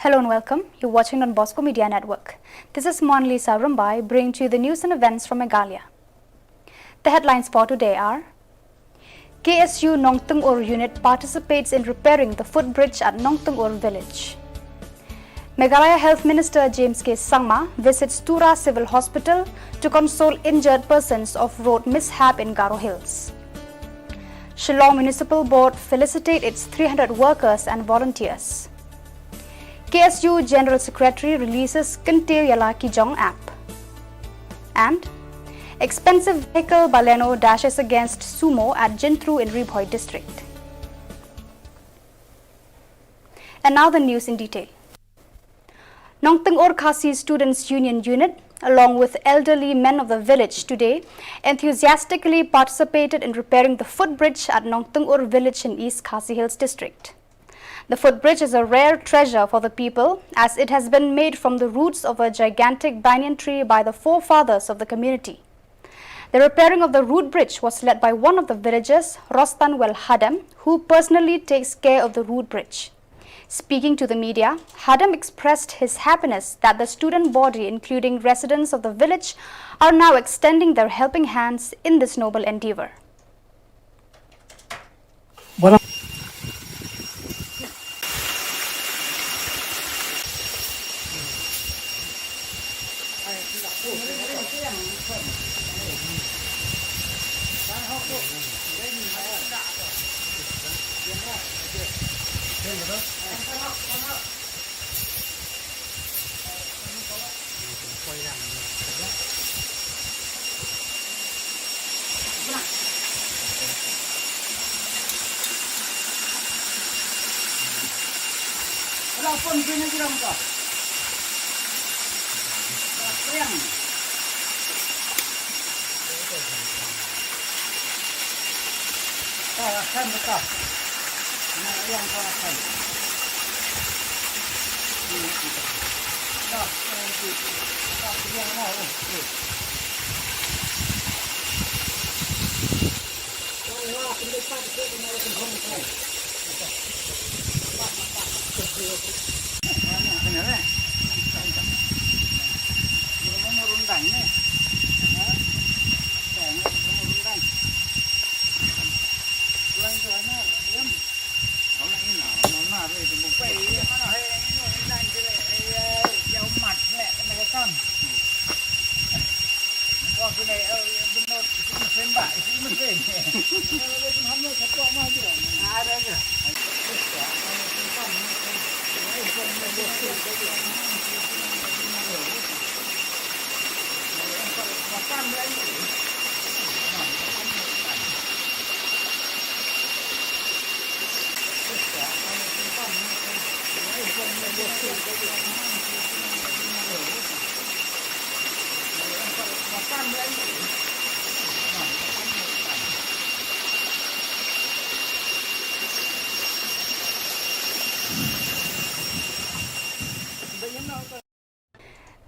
Hello and welcome. You're watching on Bosco Media Network. This is Monalisa Rumbai bringing to you the news and events from Meghalaya. The headlines for today are: KSU Nongtyngur unit participates in repairing the footbridge at Nongtyngur village. Meghalaya Health Minister James K. Sangma visits Tura Civil Hospital to console injured persons of road mishap in Garo Hills. Shillong Municipal Board felicitate its 300 workers and volunteers. KSU General Secretary releases Kyntiew Jong app. And expensive vehicle Baleno dashes against Sumo at Kyntiew in Ribhoi district. And now the news in detail. Nongtyngur KHASI Students Union Unit, along with elderly men of the village today, enthusiastically participated in repairing the footbridge at Nongtyngur village in East KHASI Hills district. The footbridge is a rare treasure for the people as it has been made from the roots of a gigantic banyan tree by the forefathers of the community. The repairing of the root bridge was led by one of the villagers, Rostan Wel Hadam, who personally takes care of the root bridge. Speaking to the media, Hadam expressed his happiness that the student body, including residents of the village, are now extending their helping hands in this noble endeavor.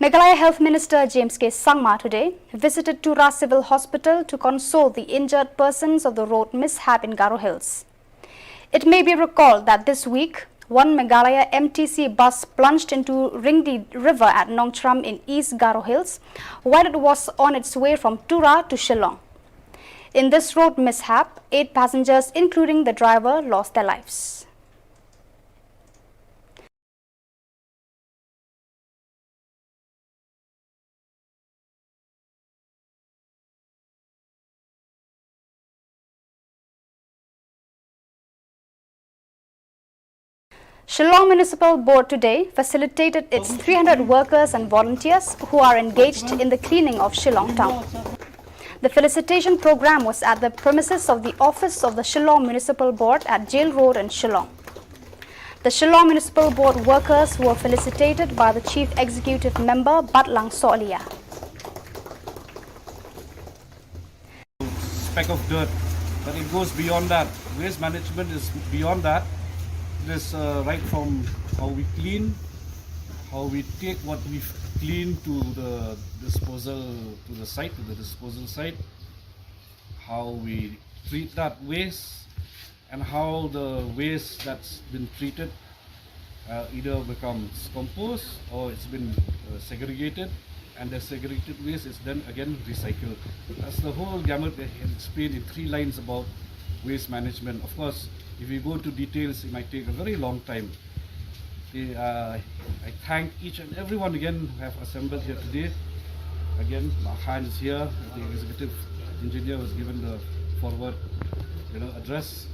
Meghalaya Health Minister James K. Sangma today visited Tura Civil Hospital to console the injured persons of the road mishap in Garo Hills. It may be recalled that this week, one Meghalaya MTC bus plunged into Ringdi River at Nongtram in East Garo Hills while it was on its way from Tura to Shillong. In this road mishap, 8 passengers, including the driver, lost their lives. Shillong Municipal Board today facilitated its 300 workers and volunteers who are engaged in the cleaning of Shillong town. The felicitation program was at the premises of the office of the Shillong Municipal Board at Jail Road in Shillong. The Shillong Municipal Board workers were felicitated by the Chief Executive Member Batlang Solia. Speck of dirt, but it goes beyond that. Waste management is beyond that. It is right from how we clean, how we take what we've cleaned to the disposal, to the disposal site, how we treat that waste, and how the waste that's been treated either becomes compost or it's been segregated, and the segregated waste is then again recycled. That's the whole gamut explained in 3 lines about waste management. Of course, if we go into details, it might take a very long time. I thank each and everyone again who have assembled here today. Again, Mahan is here, the executive engineer was given the forward address.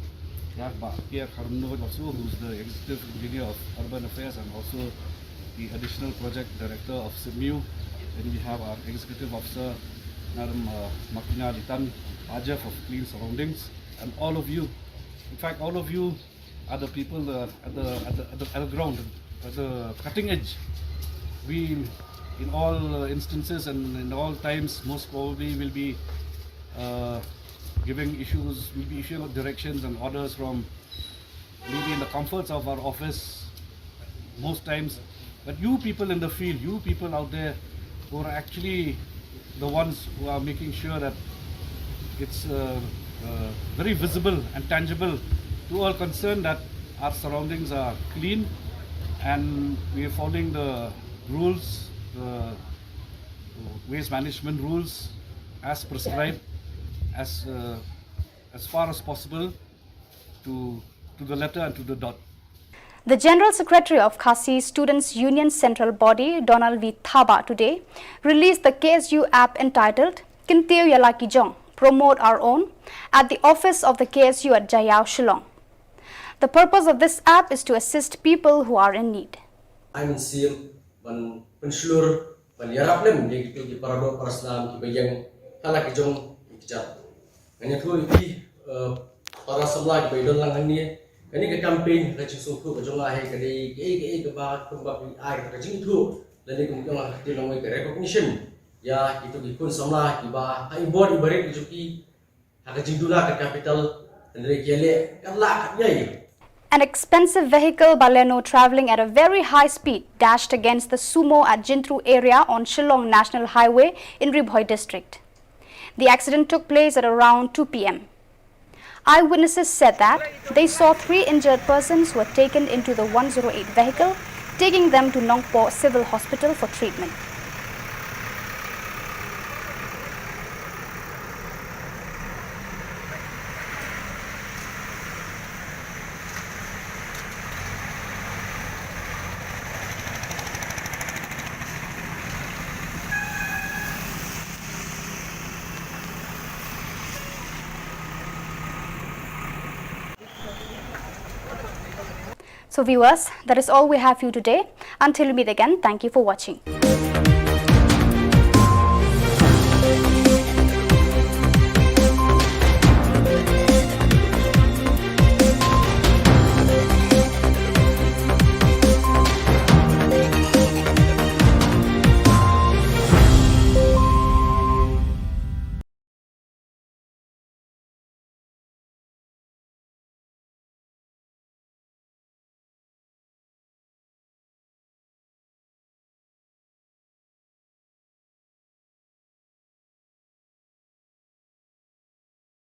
Here Karunod also, who's the executive engineer of urban affairs and also the additional project director of SIMU. Then we have our executive officer, Madam Makina Litan Ajaf of Clean Surroundings, and all of you. In fact, all of you are the people at the ground, at the cutting edge. We, in all instances and in all times, most probably will be issuing directions and orders from maybe in the comforts of our office most times. But you people in the field, you people out there who are actually the ones who are making sure that it's very visible and tangible to all concerned that our surroundings are clean and we are following the rules, the waste management rules as prescribed, as far as possible to the letter and to the dot. The General Secretary of KHASI Students' Union Central Body, Donald V. Thaba, today released the KSU app entitled Kyntiew Jong, Promote Our Own, at the office of the KSU at Jayao, Shillong. The purpose of this app is to assist people who are in need. I'm seeing one penslur yarap lem di itu di parado paraslam di bagian halak Jong ikjat. Hanya tu iki para semua di bagian lang ni. Ini ke campaign ke cium tu ke Jong lahir ke di ke ba kumba ai ke cium tu dan ini kemudian lah di longoi ke recognition ya itu di kun semua di ba ai board ibarat juki hak cium dula ke capital dan dari kele kalak ya. An expensive vehicle Baleno travelling at a very high speed dashed against the sumo at Jintru area on Shillong National Highway in Ribhoi district. The accident took place at around 2 p.m. Eyewitnesses said that they saw 3 injured persons who were taken into the 108 vehicle, taking them to Tura Civil Hospital for treatment. So viewers, that is all we have for you today. Until we meet again, thank you for watching.